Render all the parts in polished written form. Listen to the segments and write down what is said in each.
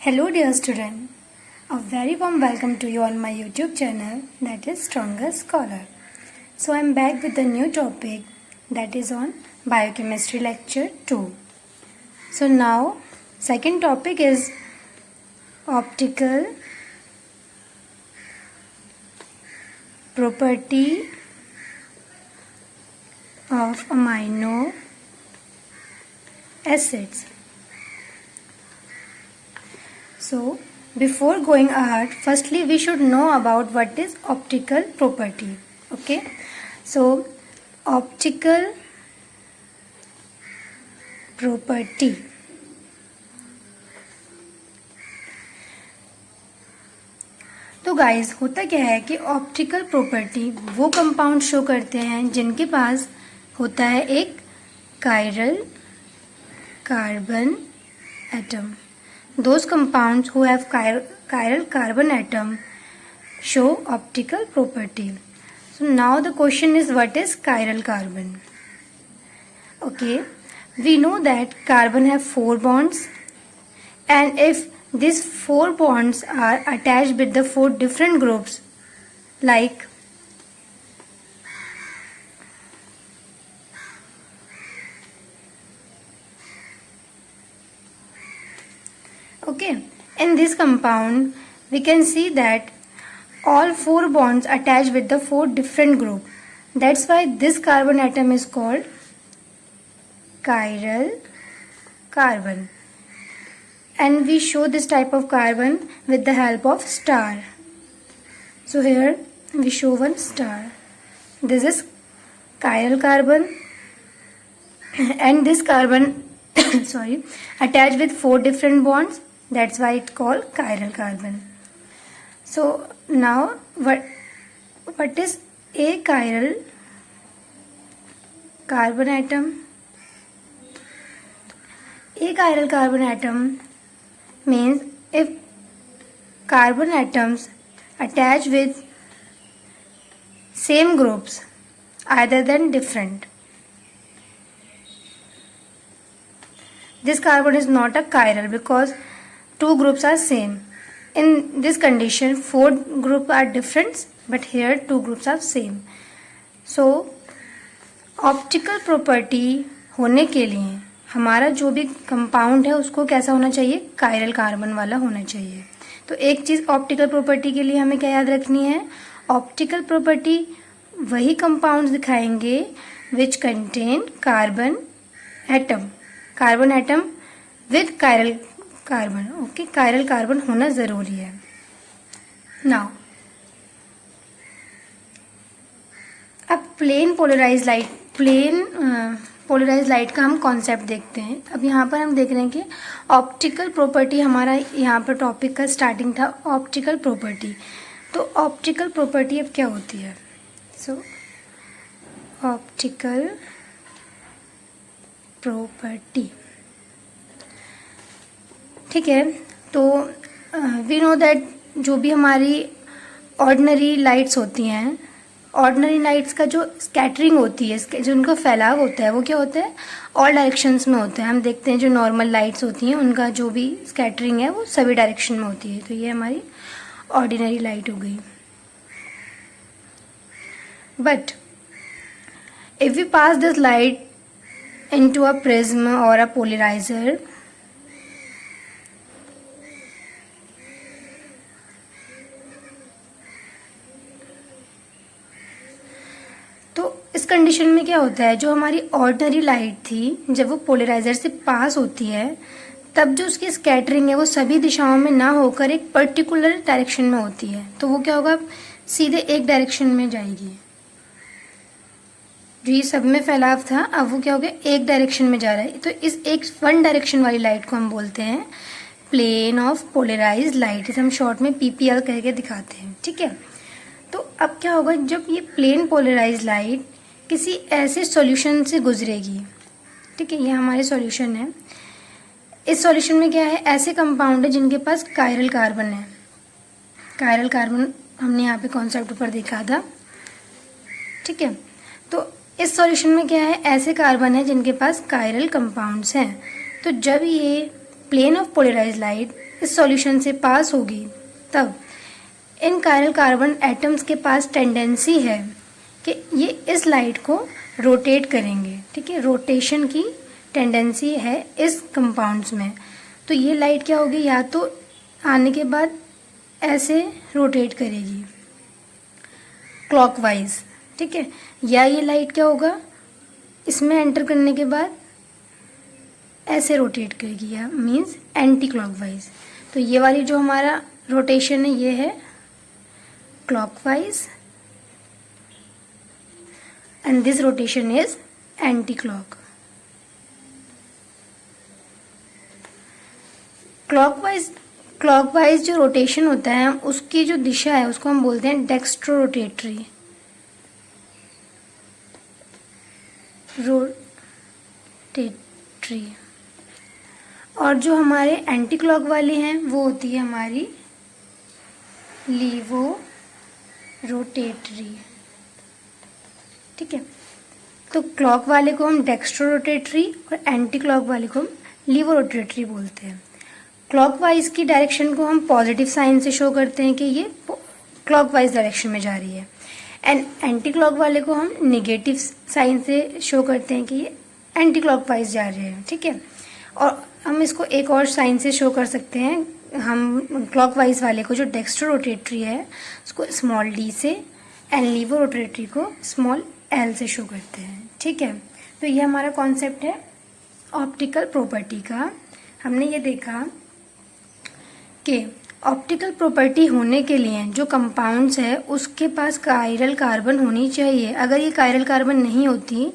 Hello dear student, a very warm welcome to you on my YouTube channel that is Stronger Scholar. So I am back with a new topic that is on Biochemistry lecture 2. So now second topic is optical property of amino acids. So, before going ahead, firstly we should know about what is optical property. Okay. So, optical property. तो guys होता क्या है कि optical property वो compound show करते हैं जिनके पास होता है एक chiral carbon atom. Those compounds who have chiral carbon atom show optical property. So now the question is, what is chiral carbon? Okay, we know that carbon have 4 bonds, and if these 4 bonds are attached with the 4 different groups, like okay, in this compound we can see that all 4 bonds attach with the 4 different group. That's why this carbon atom is called chiral carbon, and we show this type of carbon with the help of star. So here we show one star. This is chiral carbon and this carbon sorry attached with 4 different bonds. That's why it's called chiral carbon. So now what is a chiral carbon atom? A chiral carbon atom means if carbon atoms attach with same groups other than different. This carbon is not a chiral because 2 groups are same. In this condition 4 groups are different, but here 2 groups are same. So optical property होने के लिए हमारा जो भी compound है उसको कैसा होना चाहिए, कायरल कार्बन वाला होना चाहिए. तो एक चीज़ ऑप्टिकल प्रॉपर्टी के लिए हमें क्या याद रखनी है, ऑप्टिकल प्रॉपर्टी वही कंपाउंड्स दिखाएंगे which contain carbon atom with chiral carbon. Okay, chiral carbon होना ज़रूरी है. नाउ अब प्लेन पोलराइज लाइट का हम कॉन्सेप्ट देखते हैं. अब यहाँ पर हम देख रहे हैं कि ऑप्टिकल प्रॉपर्टी हमारा यहाँ पर टॉपिक का स्टार्टिंग था ऑप्टिकल प्रॉपर्टी. तो ऑप्टिकल प्रॉपर्टी अब क्या होती है? सो ऑप्टिकल प्रॉपर्टी, ठीक है. तो वी नो दैट जो भी हमारी ऑर्डिनरी लाइट्स होती हैं, ऑर्डिनरी लाइट्स का जो स्कैटरिंग होती है, जो उनका फैलाव होता है वो क्या होता है, ऑल डायरेक्शंस में होता है. हम देखते हैं जो नॉर्मल लाइट्स होती हैं उनका जो भी स्कैटरिंग है वो सभी डायरेक्शन में होती है. तो ये हमारी ऑर्डिनरी लाइट हो गई. But if we pass this light into a prism और अ पोलराइजर, इस कंडीशन में क्या होता है, जो हमारी ऑर्डिनरी लाइट थी जब वो पोलराइजर से पास होती है तब जो उसकी स्कैटरिंग है वो सभी दिशाओं में ना होकर एक पर्टिकुलर डायरेक्शन में होती है. तो वो क्या होगा, सीधे एक डायरेक्शन में जाएगी. जो ये सब में फैलाव था अब वो क्या हो गया, एक डायरेक्शन में जा रहा है. तो इस एक वन डायरेक्शन वाली लाइट को हम बोलते हैं प्लेन ऑफ पोलराइज लाइट. इसे हम शॉर्ट में पीपीएल कह के दिखाते हैं, ठीक है. तो अब क्या होगा, जब ये प्लेन पोलराइज लाइट किसी ऐसे सॉल्यूशन से गुजरेगी, ठीक है, ये हमारे सॉल्यूशन है. इस सॉल्यूशन में क्या है, ऐसे कंपाउंड है जिनके पास कायरल कार्बन है. कायरल कार्बन हमने यहाँ पे कॉन्सेप्ट पर देखा था, ठीक है. तो इस सॉल्यूशन में क्या है, ऐसे कार्बन है जिनके पास कायरल कंपाउंड्स हैं. तो जब ये प्लेन ऑफ पोलराइज लाइट इस सॉल्यूशन से पास होगी तब इन कायरल कार्बन एटम्स के पास टेंडेंसी है कि ये इस लाइट को रोटेट करेंगे। ठीक है, रोटेशन की टेंडेंसी है इस कंपाउंड्स में। तो ये लाइट क्या होगी, या तो आने के बाद ऐसे रोटेट करेगी क्लॉकवाइज, ठीक है, या ये लाइट क्या होगा, इसमें एंटर करने के बाद ऐसे रोटेट करेगी, या मीन्स एंटी क्लॉकवाइज। तो ये वाली जो हमारा रोटेशन है ये है clockwise and this rotation is anti clock. Clockwise जो रोटेशन होता है उसकी जो दिशा है उसको हम बोलते हैं डेक्स्ट्रो रोटेटरी। और जो हमारे एंटी क्लॉक वाली हैं वो होती है हमारी लीवो रोटेटरी। ठीक है, तो क्लॉक वाले को हम डेक्स्ट्रो रोटेटरी और एंटी क्लॉक वाले को हम लीवो रोटेटरी बोलते हैं। क्लॉकवाइज की डायरेक्शन को हम पॉजिटिव साइन से शो करते हैं कि ये क्लॉकवाइज डायरेक्शन में जा रही है, एंड एंटी क्लॉक वाले को हम निगेटिव साइन से शो करते हैं कि ये एंटी क्लॉकवाइज जा रहे हैं। ठीक है, और हम इसको एक और साइन से शो कर सकते हैं, हम क्लॉकवाइज वाले को जो डेक्स्ट्रो रोटेटरी है उसको स्मॉल डी से एंड लीवो रोटेटरी को स्मॉल एल से शो करते हैं। ठीक है, तो ये हमारा कॉन्सेप्ट है ऑप्टिकल प्रॉपर्टी का। हमने ये देखा कि ऑप्टिकल प्रॉपर्टी होने के लिए जो कंपाउंड्स है उसके पास कायरल कार्बन होनी चाहिए। अगर ये कायरल कार्बन नहीं होती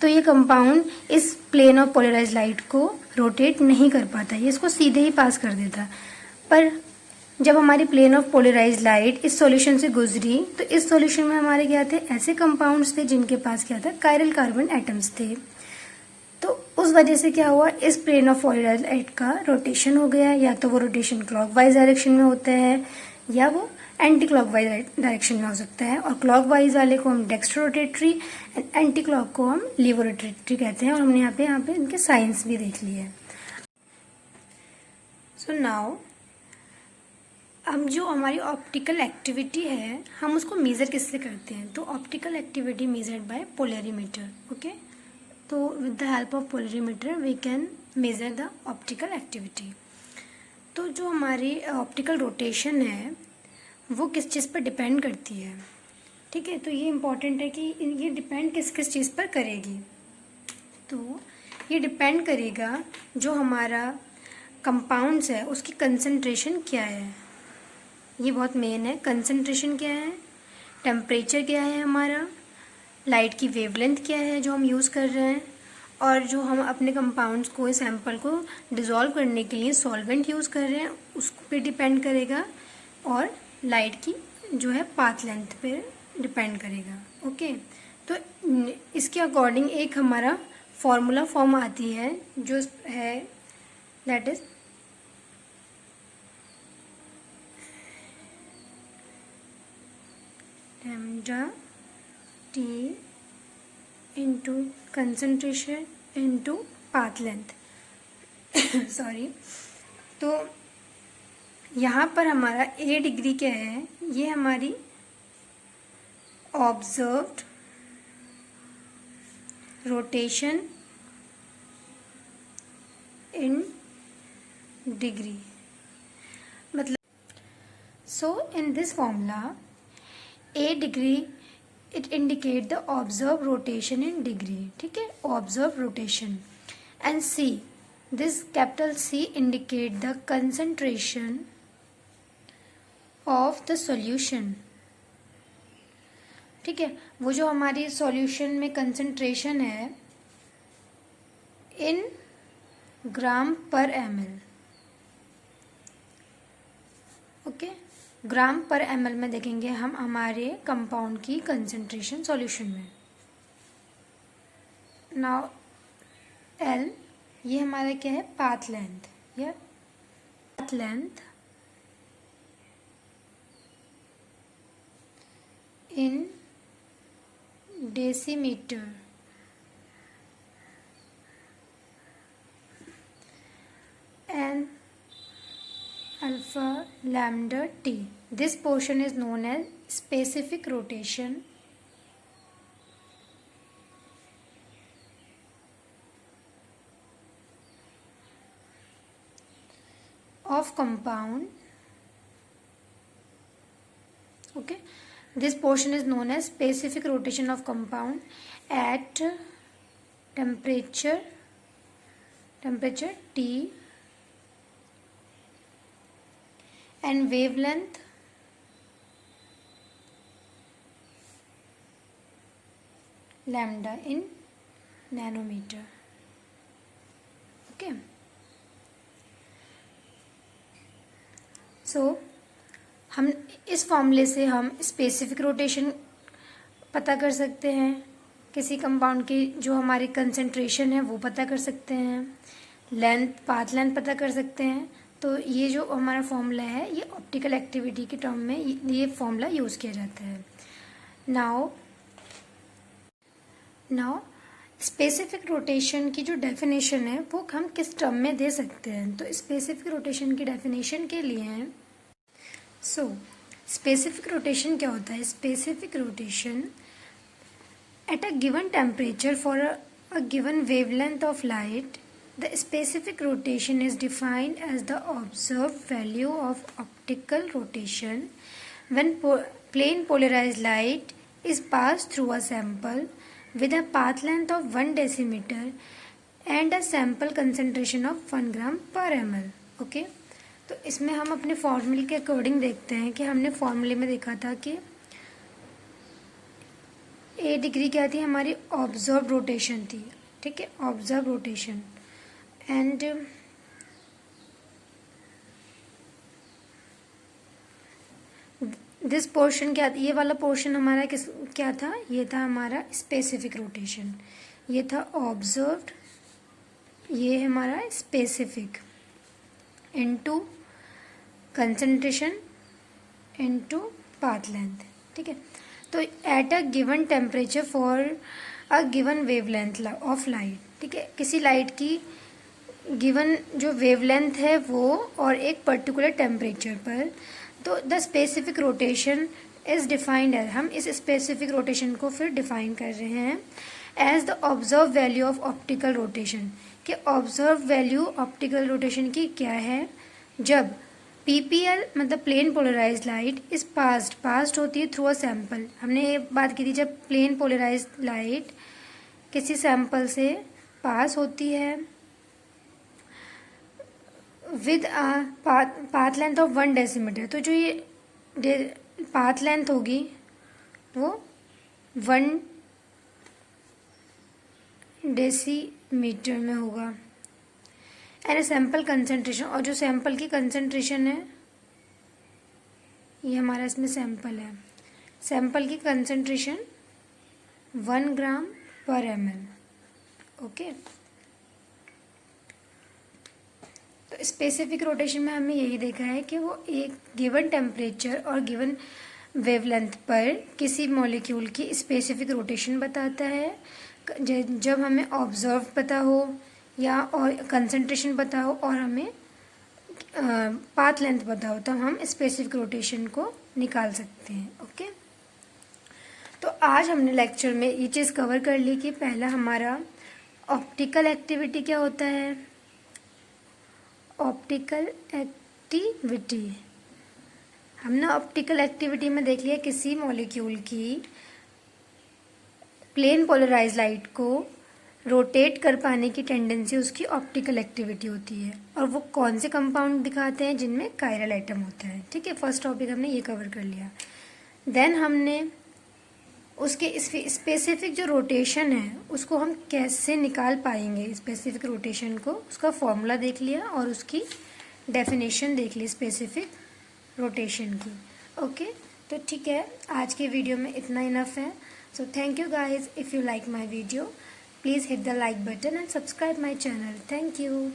तो ये कंपाउंड इस प्लेन ऑफ पोलराइज लाइट को रोटेट नहीं कर पाता, ये इसको सीधे ही पास कर देता। पर जब हमारी प्लेन ऑफ पोलराइज लाइट इस सॉल्यूशन से गुजरी तो इस सॉल्यूशन में हमारे क्या थे, ऐसे कंपाउंड्स थे जिनके पास क्या था, कायरल कार्बन एटम्स थे। तो उस वजह से क्या हुआ, इस प्लेन ऑफ पोलराइज लाइट का रोटेशन हो गया। या तो वो रोटेशन क्लॉकवाइज डायरेक्शन में होता है या वो एंटी क्लॉकवाइज डायरेक्शन में हो सकता है। और क्लॉकवाइज वाले को हम dextro rotatory and anti clock को हम लीवो रोटेटरी कहते हैं। और हमने यहाँ पे इनके साइंस भी देख लिए। सो नाउ अब जो हमारी ऑप्टिकल एक्टिविटी है हम उसको मेज़र किससे करते हैं, तो optical activity measured by polarimeter. Okay, तो with the help of polarimeter we can measure the optical activity. तो जो हमारी ऑप्टिकल रोटेशन है वो किस चीज़ पर डिपेंड करती है। ठीक है, तो ये इम्पॉर्टेंट है कि ये डिपेंड किस किस चीज़ पर करेगी। तो ये डिपेंड करेगा जो हमारा कंपाउंड्स है उसकी कंसंट्रेशन क्या है, ये बहुत मेन है। कंसंट्रेशन क्या है, टेम्परेचर क्या है, हमारा लाइट की वेवलेंथ क्या है जो हम यूज़ कर रहे हैं, और जो हम अपने कंपाउंड्स को, सैंपल को डिज़ोल्व करने के लिए सॉल्वेंट यूज़ कर रहे हैं उस पे डिपेंड करेगा, और लाइट की जो है पाथ लेंथ पे डिपेंड करेगा। ओके, तो इसके अकॉर्डिंग एक हमारा फॉर्मूला फॉर्म आती है जो है that is lambda T into concentration into path length. Sorry, तो यहाँ पर हमारा A डिग्री क्या है, ये हमारी ऑब्जर्व्ड रोटेशन इन डिग्री। मतलब so in this formula A degree it indicate the observed rotation in degree. ठीक है, observed rotation. And C, this capital C indicate the concentration of the solution. ठीक है, वो जो हमारी सॉल्यूशन में concentration है इन ग्राम पर ml। ओके, ग्राम पर ml में देखेंगे हम हमारे कंपाउंड की कंसंट्रेशन सॉल्यूशन में। नाउ L, ये हमारा क्या है, पाथ लेंथ, या path length in decimetre. And alpha lambda t. This portion is known as specific rotation of compound. Okay, this portion is known as specific rotation of compound at temperature T and wavelength lambda in nanometer. Okay, so हम इस फॉर्मूले से हम specific rotation पता कर सकते हैं, किसी कंपाउंड की जो हमारी कंसंट्रेशन है वो पता कर सकते हैं, पाथ लेंथ पता कर सकते हैं। तो ये जो हमारा फॉर्मूला है ये ऑप्टिकल एक्टिविटी के टर्म में ये फॉर्मूला यूज़ किया जाता है। नाउ स्पेसिफिक रोटेशन की जो डेफिनेशन है वो हम किस टर्म में दे सकते हैं। तो स्पेसिफिक रोटेशन की डेफिनेशन के लिए है, स्पेसिफिक रोटेशन क्या होता है? Specific rotation at a given temperature for a given wavelength of light, the specific rotation is defined as the observed value of optical rotation when plane polarized light is pass through a sample with a path length of 1 decimeter and a sample concentration of 1 gram per ml. Okay, तो इसमें हम अपने फॉर्मूले के according देखते हैं कि हमने फॉर्मूले में देखा था कि ए डिग्री क्या थी, हमारी ऑब्जर्व रोटेशन थी। ठीक है, observe rotation and this portion क्या, ये वाला पोर्शन हमारा क्या था? ये था हमारा स्पेसिफिक रोटेशन, ये था ऑब्जर्व्ड, ये है हमारा specific into concentration into path length. ठीक है, तो eight a given temperature for a given wavelength of light. ठीक है, किसी लाइट की गिवन जो वेवलेंथ है वो और एक पर्टिकुलर टेम्परेचर पर, तो the specific rotation is defined as, हम इस स्पेसिफिक रोटेशन को फिर डिफाइन कर रहे हैं as the observe value of optical rotation. कि ऑब्जर्व वैल्यू ऑप्टिकल रोटेशन की क्या है? जब पीपीएल मतलब plane polarized light is passed होती है थ्रू अ सैंपल। हमने ये बात की थी, जब प्लेन पोलराइज्ड लाइट किसी सैंपल से पास होती है with path length of 1 decimetre, तो जो ये पाथ लेंथ होगी वो 1 डेसीमीटर में होगा एंड सैंपल कंसंट्रेशन, और जो सैंपल की कंसंट्रेशन है ये हमारा इसमें सैंपल है, सैंपल की कंसंट्रेशन 1 ग्राम पर ml। ओके, तो स्पेसिफिक रोटेशन में हमने यही देखा है कि वो एक गिवन टेम्परेचर और गिवन वेवलेंथ पर किसी मॉलिक्यूल की स्पेसिफिक रोटेशन बताता है। जब हमें ऑब्जर्व पता हो या और कंसंट्रेशन पता हो और हमें पाथ लेंथ पता हो, तो हम स्पेसिफिक रोटेशन को निकाल सकते हैं। ओके, तो आज हमने लेक्चर में ये चीज़ कवर कर ली कि पहला हमारा ऑप्टिकल एक्टिविटी क्या होता है। ऑप्टिकल एक्टिविटी हमने ऑप्टिकल एक्टिविटी में देख लिया, किसी मॉलिक्यूल की प्लेन पोलराइज लाइट को रोटेट कर पाने की टेंडेंसी उसकी ऑप्टिकल एक्टिविटी होती है, और वो कौन से कंपाउंड दिखाते हैं जिनमें कायरल एटम होता है। ठीक है, फर्स्ट टॉपिक हमने ये कवर कर लिया। देन हमने उसके स्पेसिफिक जो रोटेशन है उसको हम कैसे निकाल पाएंगे, स्पेसिफिक रोटेशन को, उसका फॉर्मूला देख लिया और उसकी डेफिनेशन देख ली स्पेसिफिक रोटेशन की। ओके, तो ठीक है, आज के वीडियो में इतना इनफ है। So thank you guys, if you like my video please hit the like button and subscribe my channel. Thank you.